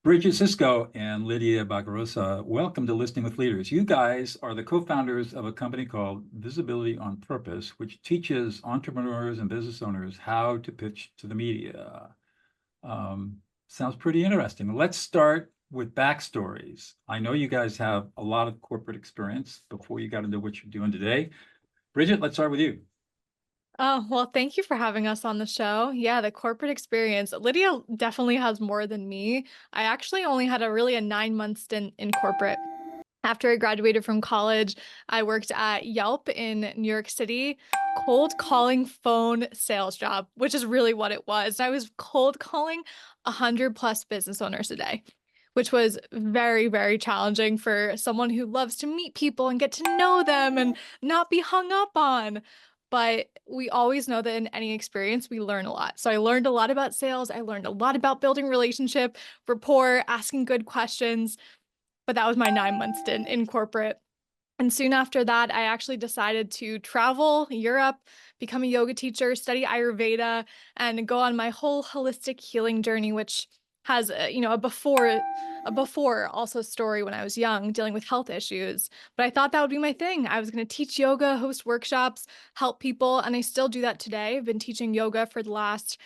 Bridget Sicsko and Lydia Bagarozza, welcome to Listening with Leaders. You guys are the co-founders of a company called Visibility on Purpose, which teaches entrepreneurs and business owners how to pitch to the media. Sounds pretty interesting. Let's start with backstories. I know you guys have a lot of corporate experience before you got into what you're doing today. Bridget, let's start with you. Oh, well, thank you for having us on the show. Yeah, the corporate experience. Lydia definitely has more than me. I actually only had a 9-month stint in corporate. After I graduated from college, I worked at Yelp in New York City, cold calling phone sales job, which is really what it was. I was cold calling 100 plus business owners a day, which was very, very challenging for someone who loves to meet people and get to know them and not be hung up on. But we always know that in any experience, we learn a lot. So I learned a lot about sales. I learned a lot about building relationship, rapport, asking good questions. But that was my 9 month stint in corporate. And soon after that, I actually decided to travel Europe, become a yoga teacher, study Ayurveda, and go on my whole holistic healing journey, which has a before also story when I was young, dealing with health issues. But I thought that would be my thing. I was going to teach yoga, host workshops, help people, and I still do that today. I've been teaching yoga for the last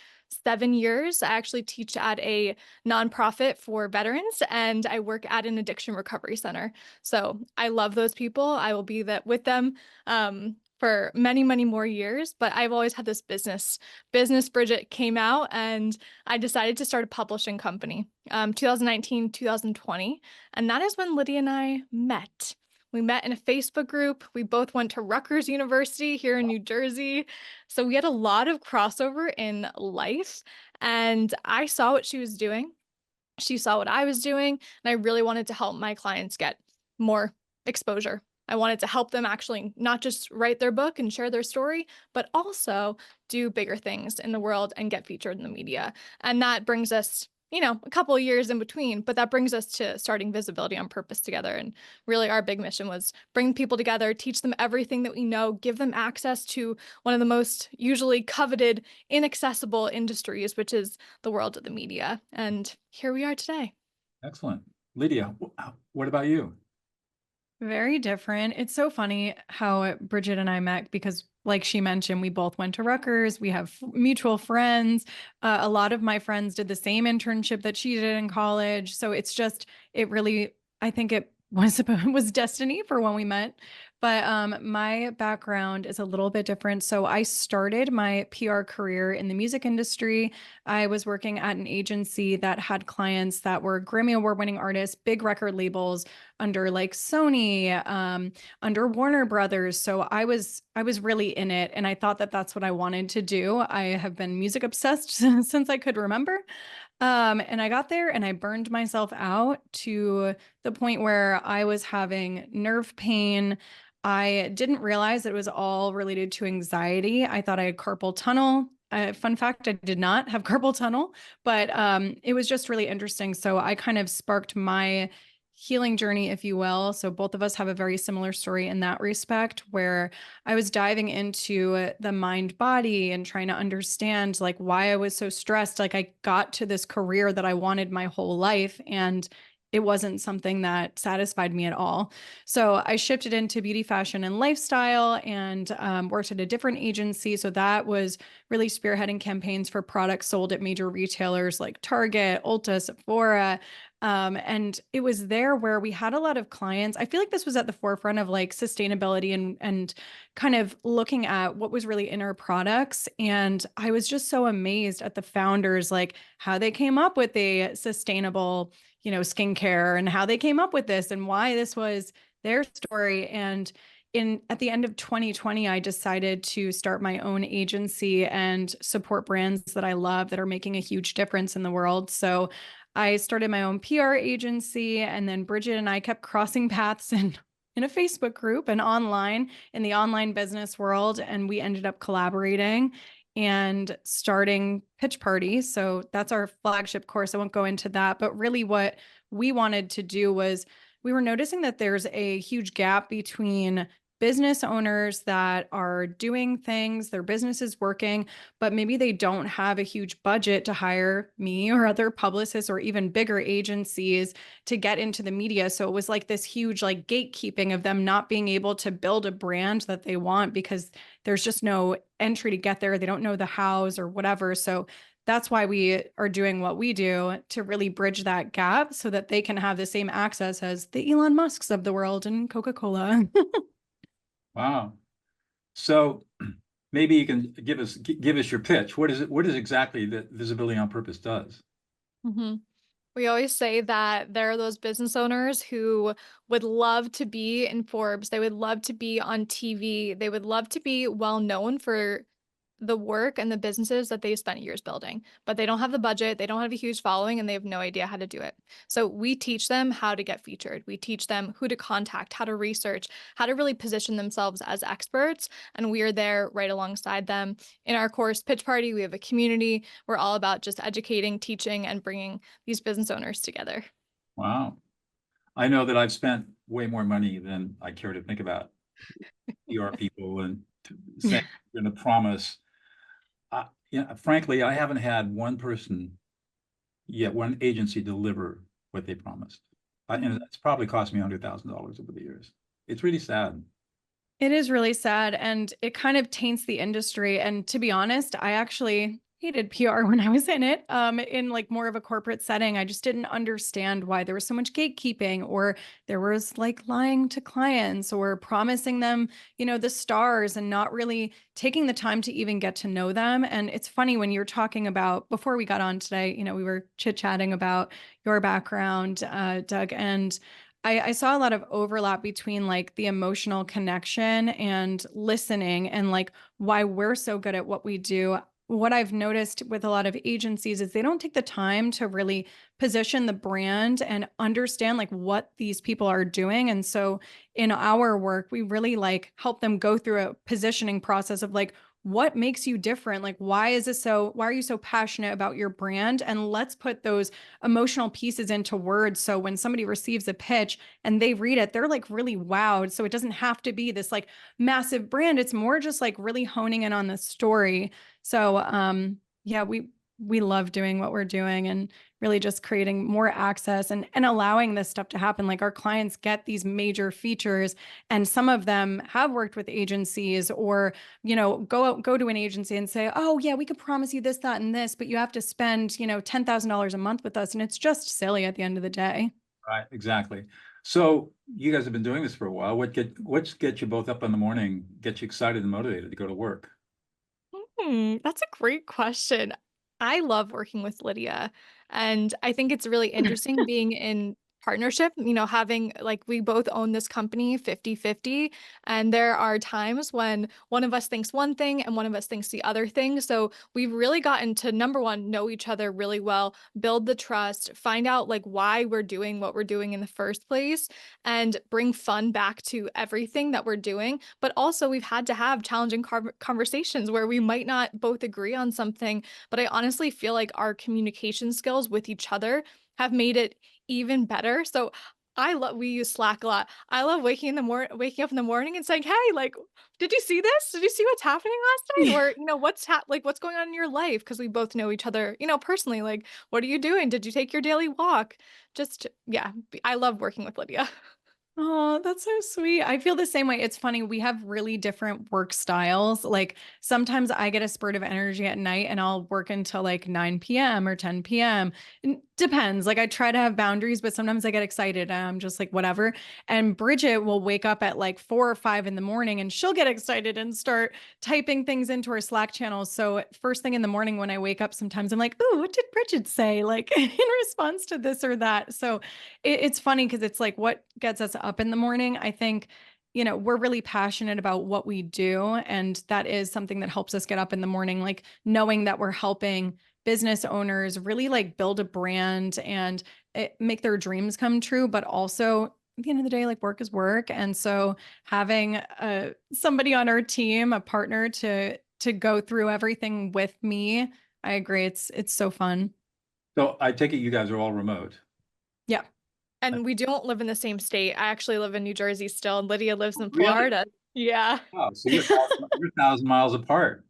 7 years. I actually teach at a nonprofit for veterans, and I work at an addiction recovery center. So I love those people. I will be that with them for many, many more years. But I've always had this business. Business Bridget came out, and I decided to start a publishing company, 2019, 2020. And that is when Lydia and I met. We met in a Facebook group. We both went to Rutgers University here in New Jersey. So we had a lot of crossover in life. And I saw what she was doing. She saw what I was doing. And I really wanted to help my clients get more exposure. I wanted to help them actually not just write their book and share their story, but also do bigger things in the world and get featured in the media. And that brings us, a couple of years in between, but that brings us to starting Visibility on Purpose together. And really our big mission was bring people together, teach them everything that we know, give them access to one of the most usually coveted, inaccessible industries, which is the world of the media. And here we are today. Excellent. Lydia, what about you? Very different. It's so funny how Bridget and I met because, like she mentioned, we both went to Rutgers. We have mutual friends. A lot of my friends did the same internship that she did in college. So it's just, it really, I think it was destiny for when we met. But my background is a little bit different. So I started my PR career in the music industry. I was working at an agency that had clients that were Grammy Award winning artists, big record labels under like Sony, under Warner Brothers. So I was really in it, and I thought that that's what I wanted to do. I have been music obsessed since I could remember. And I got there and I burned myself out to the point where I was having nerve pain. I didn't realize it was all related to anxiety. I thought I had carpal tunnel. Fun fact, I did not have carpal tunnel, but it was just really interesting. So I kind of sparked my healing journey, if you will. So both of us have a very similar story in that respect, where I was diving into the mind body and trying to understand like why I was so stressed. Like I got to this career that I wanted my whole life, and it wasn't something that satisfied me at all. So I shifted into beauty, fashion, and lifestyle, and worked at a different agency. So that was really spearheading campaigns for products sold at major retailers like Target, Ulta, Sephora. And it was there where we had a lot of clients. I feel like this was at the forefront of like sustainability and kind of looking at what was really in our products. And I was just so amazed at the founders, like how they came up with a sustainable, skincare, and how they came up with this and why this was their story. And at the end of 2020, I decided to start my own agency and support brands that I love that are making a huge difference in the world. So I started my own PR agency, and then Bridget and I kept crossing paths in a Facebook group and online in the online business world. And we ended up collaborating and starting Pitch Party. So that's our flagship course. I won't go into that, but really what we wanted to do was we were noticing that there's a huge gap between business owners that are doing things, their business is working, but maybe they don't have a huge budget to hire me or other publicists or even bigger agencies to get into the media. So it was like this huge like gatekeeping of them not being able to build a brand that they want because there's just no entry to get there. They don't know the hows or whatever. So that's why we are doing what we do to really bridge that gap so that they can have the same access as the Elon Musks of the world and Coca-Cola. Wow. So maybe you can give us your pitch. What is it? What is exactly that Visibility on Purpose does? Mhm. We always say that there are those business owners who would love to be in Forbes. They would love to be on TV. They would love to be well known for the work and the businesses that they spent years building, but they don't have the budget, they don't have a huge following, and they have no idea how to do it. So we teach them how to get featured. We teach them who to contact, how to research, how to really position themselves as experts. And we are there right alongside them. In our course, Pitch Party, we have a community. We're all about just educating, teaching, and bringing these business owners together. Wow. I know that I've spent way more money than I care to think about. PR people and saying you're going to promise. Frankly, I haven't had one person yet, one agency deliver what they promised. And it's probably cost me $100,000 over the years. It's really sad. It is really sad and it kind of taints the industry. And to be honest, I actually hated PR when I was in it, in like more of a corporate setting. I just didn't understand why there was so much gatekeeping or there was like lying to clients or promising them, the stars and not really taking the time to even get to know them. And it's funny when you're talking about, before we got on today, we were chit-chatting about your background, Doug, and I saw a lot of overlap between like the emotional connection and listening and like why we're so good at what we do. What I've noticed with a lot of agencies is they don't take the time to really position the brand and understand like what these people are doing. And so in our work, we really like help them go through a positioning process of like, what makes you different? Like, why are you so passionate about your brand? And let's put those emotional pieces into words. So when somebody receives a pitch and they read it, they're like really wowed. So it doesn't have to be this like massive brand. It's more just like really honing in on the story. So, yeah, we love doing what we're doing and really just creating more access and allowing this stuff to happen. Like our clients get these major features and some of them have worked with agencies or, go to an agency and say, oh yeah, we could promise you this, that, and this, but you have to spend, $10,000 a month with us. And it's just silly at the end of the day. Right, exactly. So you guys have been doing this for a while. What's get you both up in the morning, get you excited and motivated to go to work? That's a great question. I love working with Lydia, and I think it's really interesting being in partnership, having like we both own this company 50-50, and there are times when one of us thinks one thing and one of us thinks the other thing. So we've really gotten to number one, know each other really well, build the trust, find out like why we're doing what we're doing in the first place, and bring fun back to everything that we're doing. But also, we've had to have challenging conversations where we might not both agree on something. But I honestly feel like our communication skills with each other have made it even better. So we use Slack a lot. I love waking up in the morning and saying, "Hey, like, did you see this? Did you see what's happening last night? Or, what's going on in your life?" Because we both know each other, personally. Like, what are you doing? Did you take your daily walk? Just, yeah, I love working with Lydia. Oh, that's so sweet. I feel the same way. It's funny. We have really different work styles. Like sometimes I get a spurt of energy at night and I'll work until like 9 p.m. or 10 p.m. It depends. Like I try to have boundaries, but sometimes I get excited and I'm just like, whatever. And Bridget will wake up at like 4 or 5 in the morning and she'll get excited and start typing things into her Slack channel. So first thing in the morning when I wake up, sometimes I'm like, oh, what did Bridget say? Like in response to this or that. So it's funny because it's like what gets us up in the morning. I think, we're really passionate about what we do. And that is something that helps us get up in the morning, like knowing that we're helping business owners really like build a brand and make their dreams come true. But also at the end of the day, like work is work. And so having somebody on our team, a partner to go through everything with me, I agree. It's so fun. So I take it you guys are all remote. Yeah. And we don't live in the same state. I actually live in New Jersey still, and Lydia lives in Really? Florida. Yeah. Wow, so you're 1,000 miles apart.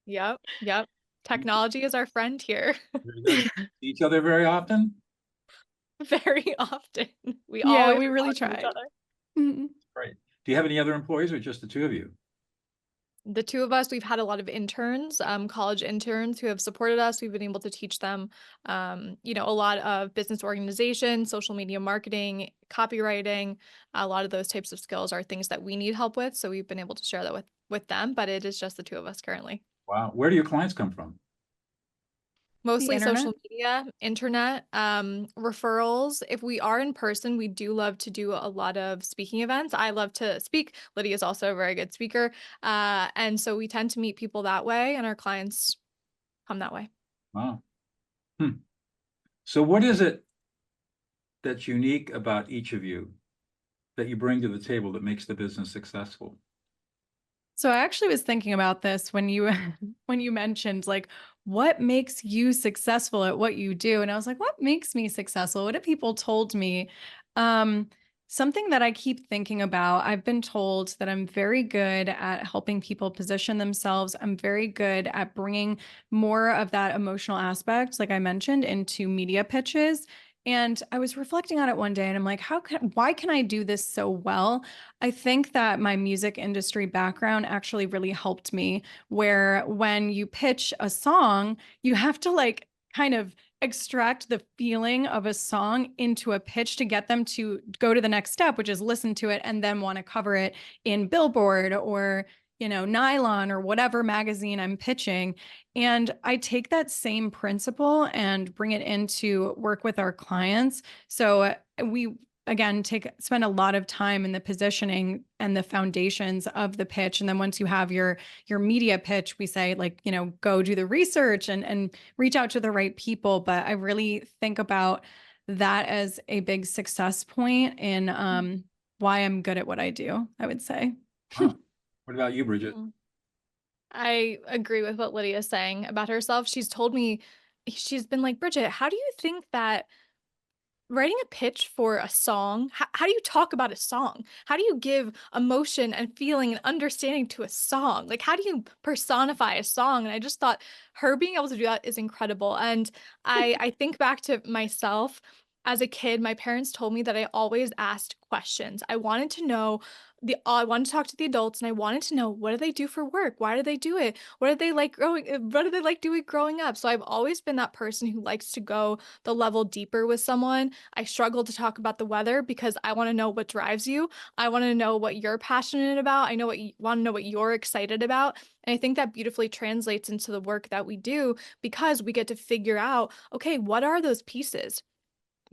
Yep. Yep. Technology is our friend here. Very good. See each other very often? Very often. We Yeah, always we are really talking to each try. other. Mhm. Great. Do you have any other employees or just the two of you? The two of us, we've had a lot of interns, college interns who have supported us. We've been able to teach them, a lot of business organization, social media marketing, copywriting. A lot of those types of skills are things that we need help with. So we've been able to share that with them, but it is just the two of us currently. Wow. Where do your clients come from? The Mostly internet. social media, internet, referrals. If we are in person, we do love to do a lot of speaking events. I love to speak. Lydia is also a very good speaker. And so we tend to meet people that way, and our clients come that way. Wow. Hmm. So what is it that's unique about each of you that you bring to the table that makes the business successful? So I actually was thinking about this when you when you mentioned like what makes you successful at what you do, and I was like, what makes me successful? What have people told me? Um, Something that I keep thinking about. I've been told that I'm very good at helping people position themselves. I'm very good at bringing more of that emotional aspect, like I mentioned, into media pitches. And I was reflecting on it one day, and I'm like, why can I do this so well? I think that my music industry background actually really helped me, where when you pitch a song, you have to like kind of extract the feeling of a song into a pitch to get them to go to the next step, which is listen to it and then want to cover it in Billboard or, Nylon or whatever magazine I'm pitching. And I take that same principle and bring it into work with our clients. So we again spend a lot of time in the positioning and the foundations of the pitch, and then once you have your media pitch, we say like, go do the research and reach out to the right people. But I really think about that as a big success point in why I'm good at what I do, I would say. Wow. What about you, Bridget? Mhm. I agree with what Lydia is saying about herself. She's been like, Bridget, how do you think that writing a pitch for a song, how do you talk about a song? How do you give emotion and feeling and understanding to a song? Like, how do you personify a song? And I just thought her being able to do that is incredible. And I think back to myself as a kid, my parents told me that I always asked questions. I wanted to talk to the adults, and I wanted to know, what do they do for work? Why do they do it? What do they like doing growing up? So I've always been that person who likes to go the level deeper with someone. I struggle to talk about the weather because I want to know what drives you. I want to know what you're passionate about. I know what you want to know what you're excited about. And I think that beautifully translates into the work that we do, because we get to figure out, okay, what are those pieces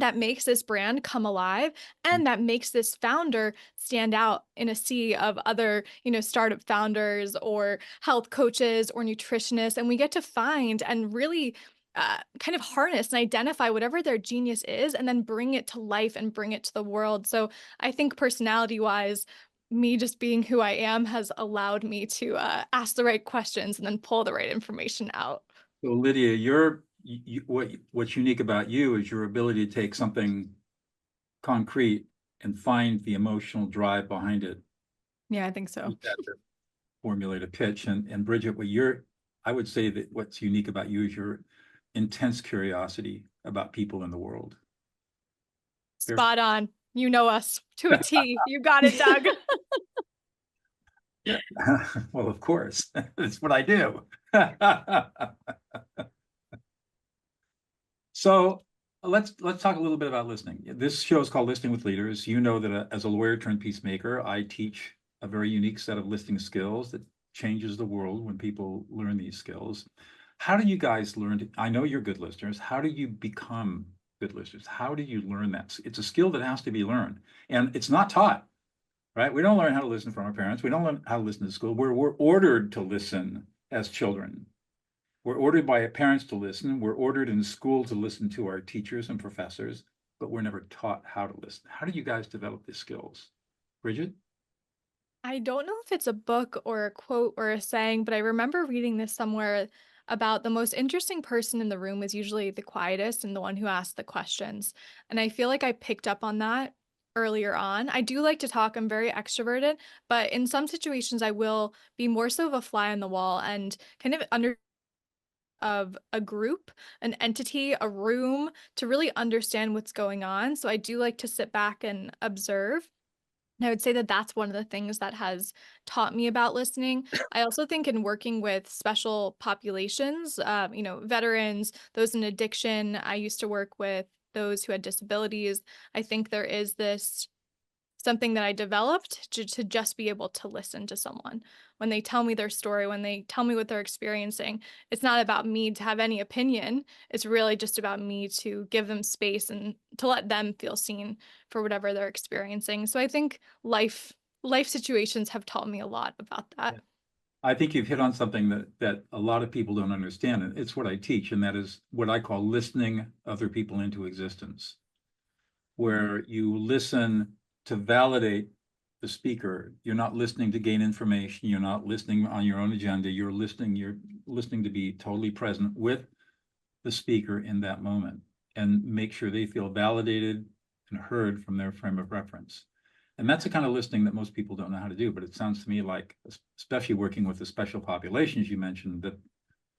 that makes this brand come alive and that makes this founder stand out in a sea of other, startup founders or health coaches or nutritionists. And we get to find and really kind of harness and identify whatever their genius is, and then bring it to life and bring it to the world. So I think personality wise, me just being who I am has allowed me to ask the right questions and then pull the right information out. So Lydia, what's unique about you is your ability to take something concrete and find the emotional drive behind it. Yeah, I think so. Use that to formulate a pitch. And Bridget, I would say that what's unique about you is your intense curiosity about people in the world. Spot on. You know us to a T. You got it, Doug. Yeah. Well, of course, that's what I do. So let's talk a little bit about listening. This show is called Listening with Leaders. You know that as a lawyer turned peacemaker, I teach a very unique set of listening skills that changes the world when people learn these skills. How do you guys learn I know you're good listeners. How do you become good listeners? How do you learn that? It's a skill that has to be learned, and it's not taught, right? We don't learn how to listen from our parents. We don't learn how to listen to school. We're ordered to listen as children. We're ordered by our parents to listen. We're ordered in school to listen to our teachers and professors, but we're never taught how to listen. How do you guys develop these skills? Bridget? I don't know if it's a book or a quote or a saying, but I remember reading this somewhere about the most interesting person in the room is usually the quietest and the one who asks the questions. And I feel like I picked up on that earlier on. I do like to talk. I'm very extroverted, but in some situations I will be more so of a fly on the wall and kind of under of a group, an entity, a room to really understand what's going on. So I do like to sit back and observe. And I would say that that's one of the things that has taught me about listening. I also think in working with special populations, veterans, those in addiction, I used to work with those who had disabilities. I think there is this something that I developed to just be able to listen to someone. When they tell me their story, when they tell me what they're experiencing, it's not about me to have any opinion. It's really just about me to give them space and to let them feel seen for whatever they're experiencing. So I think life situations have taught me a lot about that. Yeah. I think you've hit on something that a lot of people don't understand, and it's what I teach, and that is what I call listening other people into existence, where you listen to validate the speaker. You're not listening to gain information. You're not listening on your own agenda. You're listening to be totally present with the speaker in that moment and make sure they feel validated and heard from their frame of reference. And that's the kind of listening that most people don't know how to do. But it sounds to me like, especially working with the special populations you mentioned, that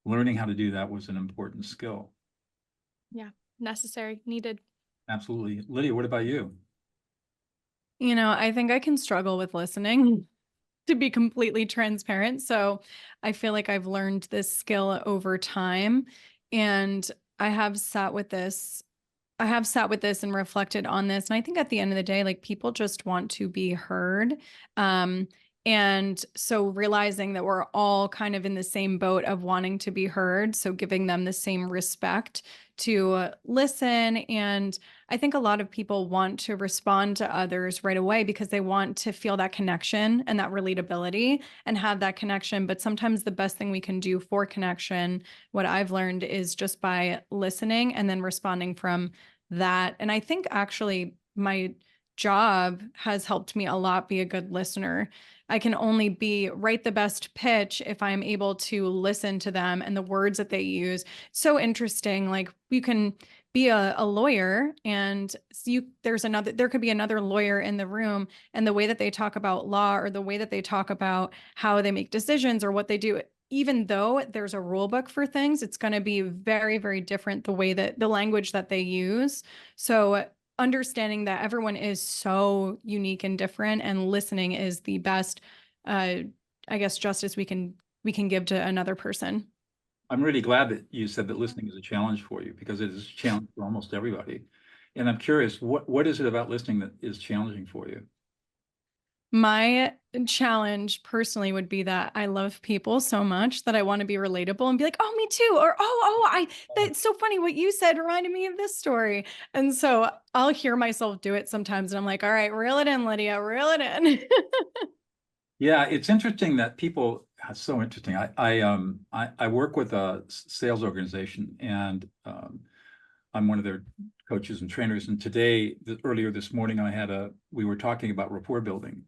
learning how to do that was an important skill. Yeah, necessary, needed. Absolutely. Lydia, what about you? I think I can struggle with listening, to be completely transparent. So I feel like I've learned this skill over time, and I have sat with this. And reflected on this. And I think at the end of the day, like, people just want to be heard. And so realizing that we're all kind of in the same boat of wanting to be heard. So giving them the same respect to listen. And I think a lot of people want to respond to others right away because they want to feel that connection and that relatability and have that connection. But sometimes the best thing we can do for connection, what I've learned, is just by listening and then responding from that. And I think actually my job has helped me a lot be a good listener. I can only write the best pitch if I'm able to listen to them and the words that they use. So interesting. Like, you can be a lawyer, and there could be another lawyer in the room, and the way that they talk about law, or the way that they talk about how they make decisions or what they do, even though there's a rule book for things, it's going to be very, very different, the way that the language that they use. So understanding that everyone is so unique and different, and listening is the best, I guess, justice we can give to another person. I'm really glad that you said that listening is a challenge for you, because it is a challenge for almost everybody. And I'm curious, what is it about listening that is challenging for you? My challenge personally would be that I love people so much that I want to be relatable and be like, oh, me too. Or, that's so funny. What you said reminded me of this story. And so I'll hear myself do it sometimes. And I'm like, all right, reel it in, Lydia, reel it in. Yeah, it's interesting that people, it's so interesting. I work with a sales organization, and I'm one of their coaches and trainers. And earlier this morning, we were talking about rapport building.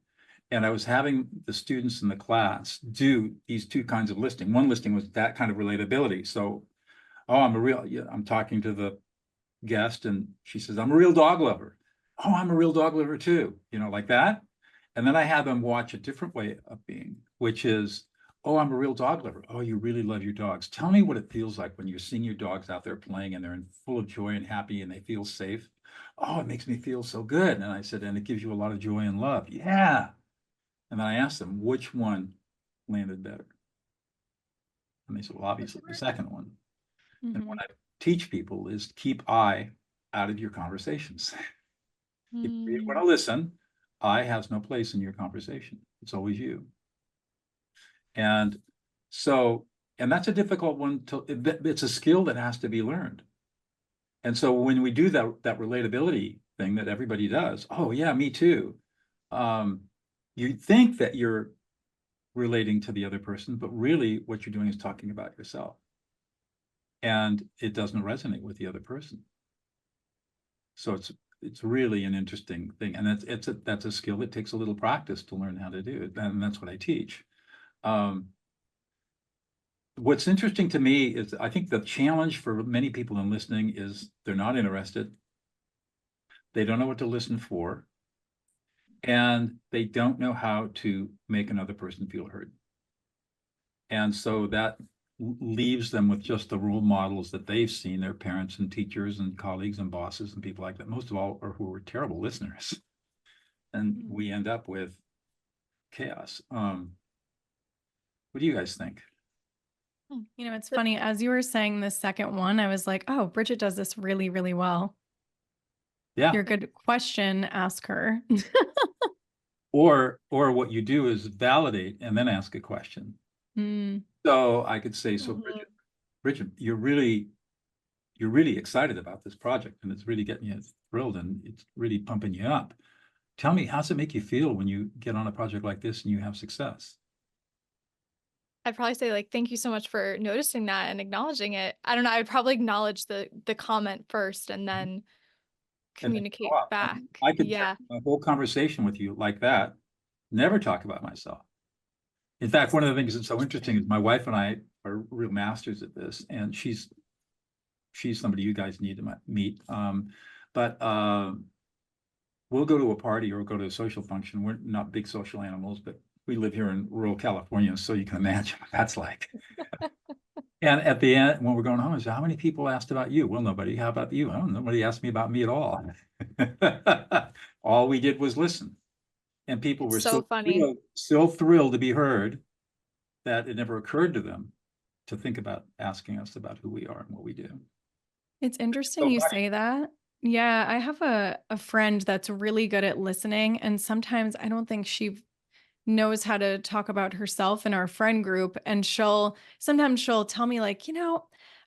And I was having the students in the class do these two kinds of listening. One listening was that kind of relatability. So, I'm talking to the guest, and she says, I'm a real dog lover. Oh, I'm a real dog lover too, like that. And then I have them watch a different way of being, which is, oh, I'm a real dog lover. Oh, you really love your dogs. Tell me what it feels like when you're seeing your dogs out there playing and they're full of joy and happy and they feel safe. Oh, it makes me feel so good. And I said, and it gives you a lot of joy and love. Yeah. And then I asked them, which one landed better? And they said, well, obviously the second one. Mm-hmm. And what I teach people is keep I out of your conversations. If you want to listen, I has no place in your conversation. It's always you. And that's a difficult one it's a skill that has to be learned. And so when we do that relatability thing that everybody does, oh yeah, me too. You think that you're relating to the other person, but really what you're doing is talking about yourself. And it doesn't resonate with the other person. So it's really an interesting thing. And that's a skill that takes a little practice to learn how to do it. And that's what I teach. What's interesting to me is I think the challenge for many people in listening is they're not interested. They don't know what to listen for. and they don't know how to make another person feel heard. And so that leaves them with just the role models that they've seen, their parents and teachers and colleagues and bosses and people like that, most of all, are who are terrible listeners. And we end up with chaos. What do you guys think? You know, it's funny, as you were saying the second one, I was like, oh, Bridget does this really, really well. Yeah. You're a good question asker. Or what you do is validate and then ask a question. So I could say, so Bridget, you're really excited about this project, and it's really getting you thrilled, and it's really pumping you up. Tell me, how's it make you feel when you get on a project like this and you have success? I'd probably say, like, thank you so much for noticing that and acknowledging it. I don't know. I'd probably acknowledge the comment first and then communicate back. I could Yeah. have a whole conversation with you like that, never talk about myself. In fact, one of the things that's so interesting is my wife and I are real masters at this, and she's somebody you guys need to meet. But we'll go to a party or go to a social function. We're not big social animals, but we live here in rural California, so you can imagine what that's like. And at the end, when we're going home, I say, how many people asked about you? Well, nobody. How about you? Oh, nobody asked me about me at all. All we did was listen. And people were so funny. So thrilled to be heard that it never occurred to them to think about asking us about who we are and what we do. It's interesting you say that. Yeah, I have a friend that's really good at listening, and sometimes I don't think she knows how to talk about herself in our friend group, and sometimes she'll tell me, like, you know,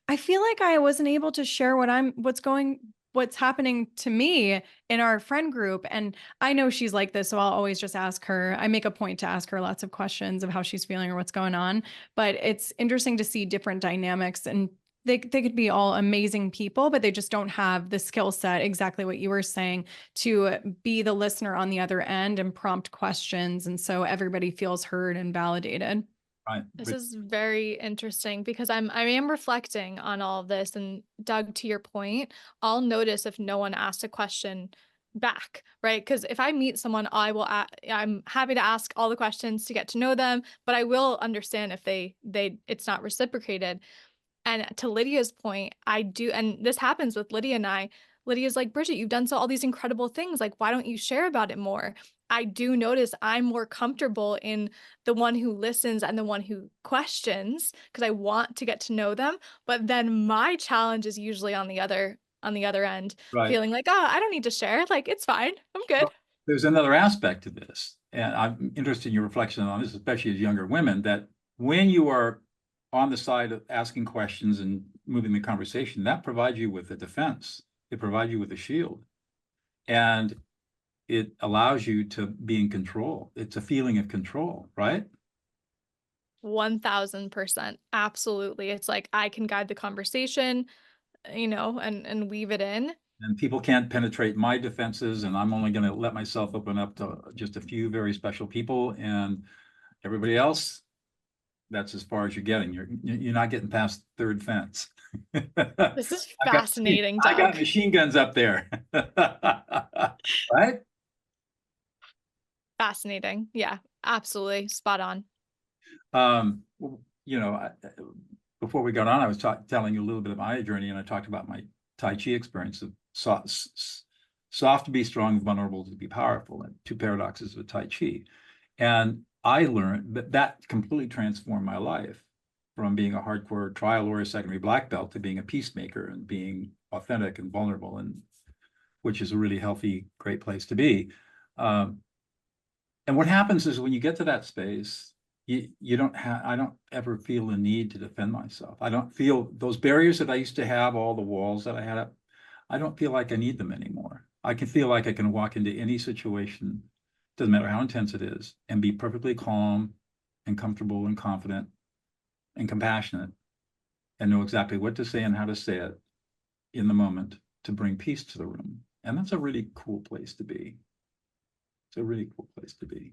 I feel like I wasn't able to share what's happening to me in our friend group. And I know she's like this, so I'll always just ask her. I make a point to ask her lots of questions of how she's feeling or what's going on. But it's interesting to see different dynamics, and they could be all amazing people, but they just don't have the skill set, exactly what you were saying, to be the listener on the other end and prompt questions. And so everybody feels heard and validated. Right. This is very interesting because I am reflecting on all of this, and Doug, to your point, I'll notice if no one asked a question back, right? Because if I meet someone, I'm happy to ask all the questions to get to know them, but I will understand if it's not reciprocated. And to Lydia's point, I do, and this happens with Lydia and I. Lydia's like, Bridget, you've done all these incredible things. Like, why don't you share about it more? I do notice I'm more comfortable in the one who listens and the one who questions because I want to get to know them. But then my challenge is usually on the other end, Right. feeling like, oh, I don't need to share. Like, it's fine. I'm good. Well, there's another aspect to this, and I'm interested in your reflection on this, especially as younger women, that when you are on the side of asking questions and moving the conversation, that provides you with a defense. It provides you with a shield. And it allows you to be in control. It's a feeling of control, right? 1000%. Absolutely. It's like I can guide the conversation, and weave it in. And people can't penetrate my defenses, and I'm only going to let myself open up to just a few very special people, and everybody else, that's as far as you're getting. You're not getting past third fence. This is fascinating, Doug. I got machine guns up there. Right? Fascinating. Yeah, absolutely. Spot on. Before we got on, I was telling you a little bit of my journey, and I talked about my Tai Chi experience of soft to be strong, vulnerable to be powerful, and two paradoxes of Tai Chi. And I learned that completely transformed my life from being a hardcore trial lawyer, secondary black belt, to being a peacemaker and being authentic and vulnerable, and which is a really healthy, great place to be. And what happens is when you get to that space, I don't ever feel the need to defend myself. I don't feel those barriers that I used to have, all the walls that I had up, I don't feel like I need them anymore. I can feel like I can walk into any situation, doesn't matter how intense it is, and be perfectly calm and comfortable and confident and compassionate, and know exactly what to say and how to say it in the moment to bring peace to the room. And that's a really cool place to be. It's a really cool place to be.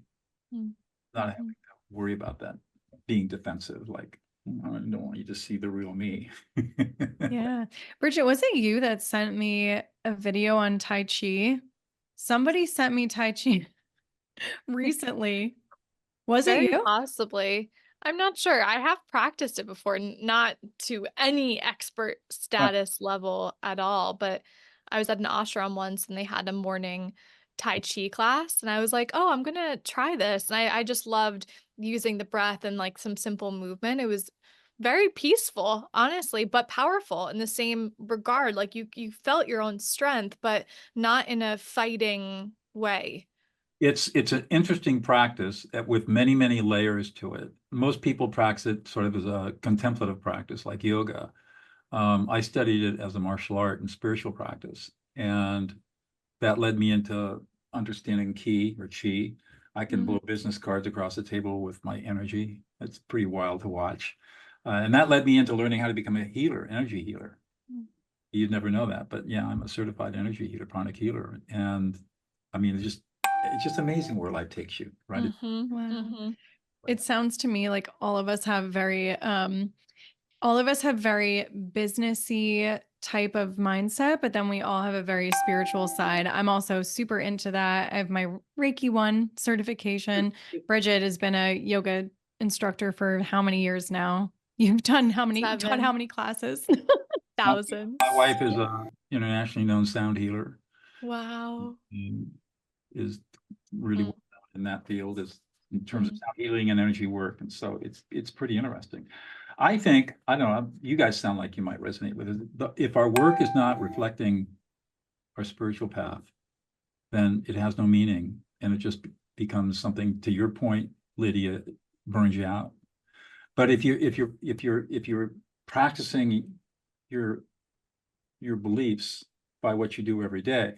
Not having to worry about that being defensive, like, I don't want you to see the real me. Yeah. Bridget, was it you that sent me a video on Tai Chi? Somebody sent me Tai Chi. recently. Was it Very you? possibly. I'm not sure. I have practiced it before, not to any expert Huh. status level at all, but I was at an ashram once and they had a morning Tai Chi class, and I was like, oh, I'm gonna try this. And I just loved using the breath and like some simple movement. It was very peaceful, honestly, but powerful in the same regard. Like you felt your own strength, but not in a fighting way. It's an interesting practice with many, many layers to it. Most people practice it sort of as a contemplative practice, like yoga. I studied it as a martial art and spiritual practice, and that led me into understanding ki or chi. I can blow business cards across the table with my energy. It's pretty wild to watch. And that led me into learning how to become a healer, energy healer. Mm. You'd never know that, but yeah, I'm a certified energy healer, pranic healer. And I mean, it's just amazing where life takes you, right? Mm-hmm. Wow. Mm-hmm. It sounds to me like all of us have very businessy type of mindset, but then we all have a very spiritual side. I'm also super into that. I have my Reiki 1 certification. Bridget has been a yoga instructor for how many years now? You've taught how 7,000. many classes? My wife is a internationally known sound healer Wow. and is really Mm, well known in that field as in terms of mm, sound healing and energy work. And so it's pretty interesting. I think, I don't know, you guys sound like you might resonate with it. If our work is not reflecting our spiritual path, then it has no meaning. And it just becomes something, to your point, Lydia, burns you out. But if you're practicing your beliefs by what you do every day,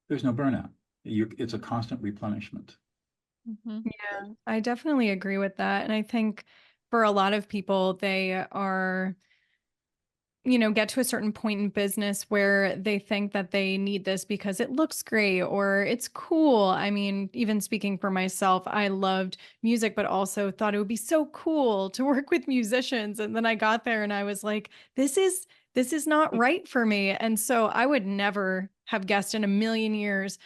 there's no burnout. It's a constant replenishment. mhm. Yeah, I definitely agree with that. And I think for a lot of people, they are, get to a certain point in business where they think that they need this because it looks great or it's cool. I mean, even speaking for myself, I loved music, but also thought it would be so cool to work with musicians. And then I got there and I was like, this is not right for me. And so I would never have guessed in a million years,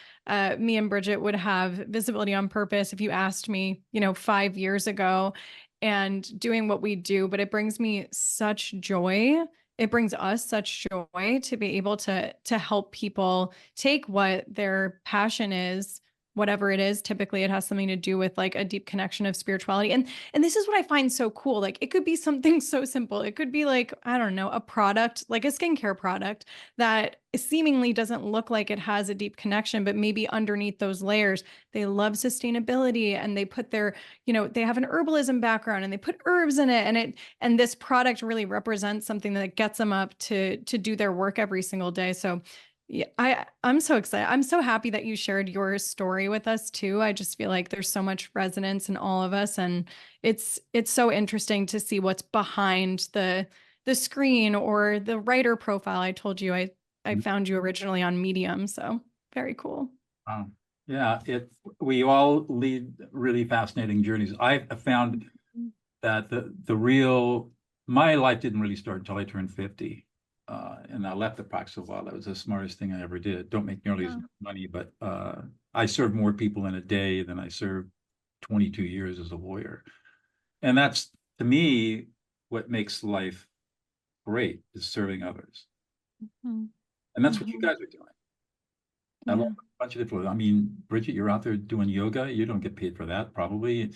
me and Bridget would have visibility on purpose if you asked me, 5 years ago and doing what we do. But it brings me such joy. It brings us such joy to be able to help people take what their passion is, whatever it is. Typically it has something to do with like a deep connection of spirituality. And this is what I find so cool. Like it could be something so simple. It could be like, I don't know, a product, like a skincare product that seemingly doesn't look like it has a deep connection, but maybe underneath those layers, they love sustainability and they put their, they have an herbalism background and they put herbs in it, and this product really represents something that gets them up to do their work every single day. So yeah, I'm so excited. I'm so happy that you shared your story with us too. I just feel like there's so much resonance in all of us, and it's so interesting to see what's behind the screen or the writer profile. I told you I found you originally on Medium, so very cool. Yeah, we all lead really fascinating journeys. I found that my life didn't really start until I turned 50. And I left the practice a while. That was the smartest thing I ever did. Don't make nearly as much money, but I served more people in a day than I served 22 years as a lawyer. And that's, to me, what makes life great, is serving others. Mhm. And that's what you guys are doing. I love Yeah. a bunch of different, I mean, Bridget, you're out there doing yoga. You don't get paid for that, probably.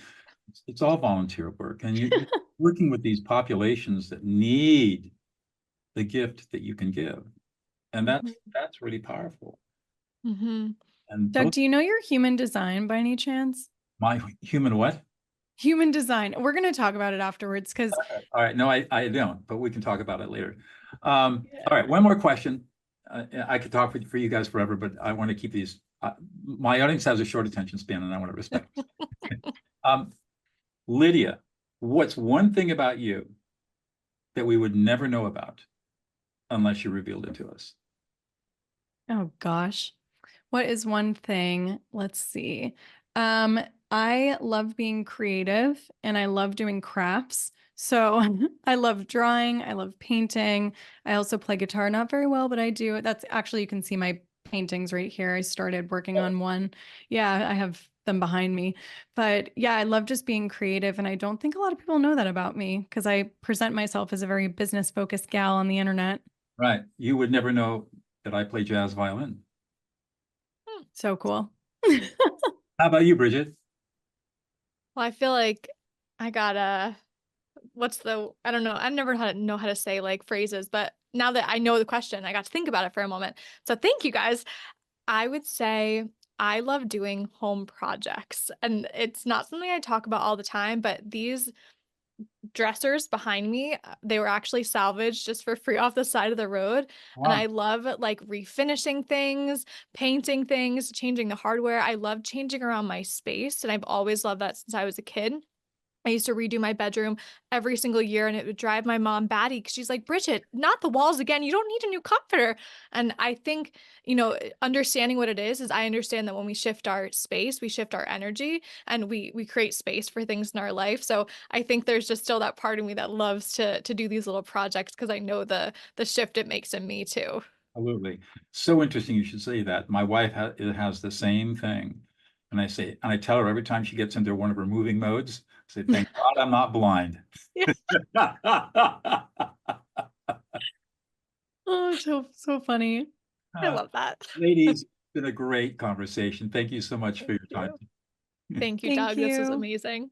It's all volunteer work. And you're working with these populations that need the gift that you can give. And that's really powerful. Mhm. And Doug, those, do you know your human design by any chance? my human what? Human design. We're going to talk about it afterwards because All right, no, I don't, but we can talk about it later. All right, one more question. I could talk for you guys forever, but I want to keep these. My audience has a short attention span, and I want to respect. um, Lydia, what's one thing about you that we would never know about unless you revealed it to us? oh gosh. What is one thing? Let's see. Um, I love being creative and I love doing crafts. So I love drawing, I love painting. I also play guitar, not very well, but I do. That's actually, you can see my paintings right here. I started working on one. Yeah, I have them behind me. But yeah, I love just being creative. And I don't think a lot of people know that about me because I present myself as a very business focused gal on the internet. Right. You would never know that I play jazz violin. So cool. How about you, Bridget? Well, I feel like I got I don't know. I never know how to say like phrases, but now that I know the question, I got to think about it for a moment. So thank you guys. I would say I love doing home projects, and it's not something I talk about all the time, but these dressers behind me, they were actually salvaged just for free off the side of the road. And Wow. I love like refinishing things, painting things, changing the hardware. I love changing around my space, and I've always loved that since I was a kid. I used to redo my bedroom every single year, and it would drive my mom batty because she's like, Bridget, not the walls again. You don't need a new comforter. And I think, understanding what it is I understand that when we shift our space, we shift our energy, and we create space for things in our life. So I think there's just still that part of me that loves to do these little projects because I know the shift it makes in me too. Absolutely. So interesting you should say that. My wife has the same thing. And I tell her every time she gets into one of her moving modes, I say, thank God I'm not blind. Yeah. Oh, so funny. I love that. Ladies, it's been a great conversation. Thank you so much for Thank your time. you. Thank you, Thank Doug. This was you. amazing.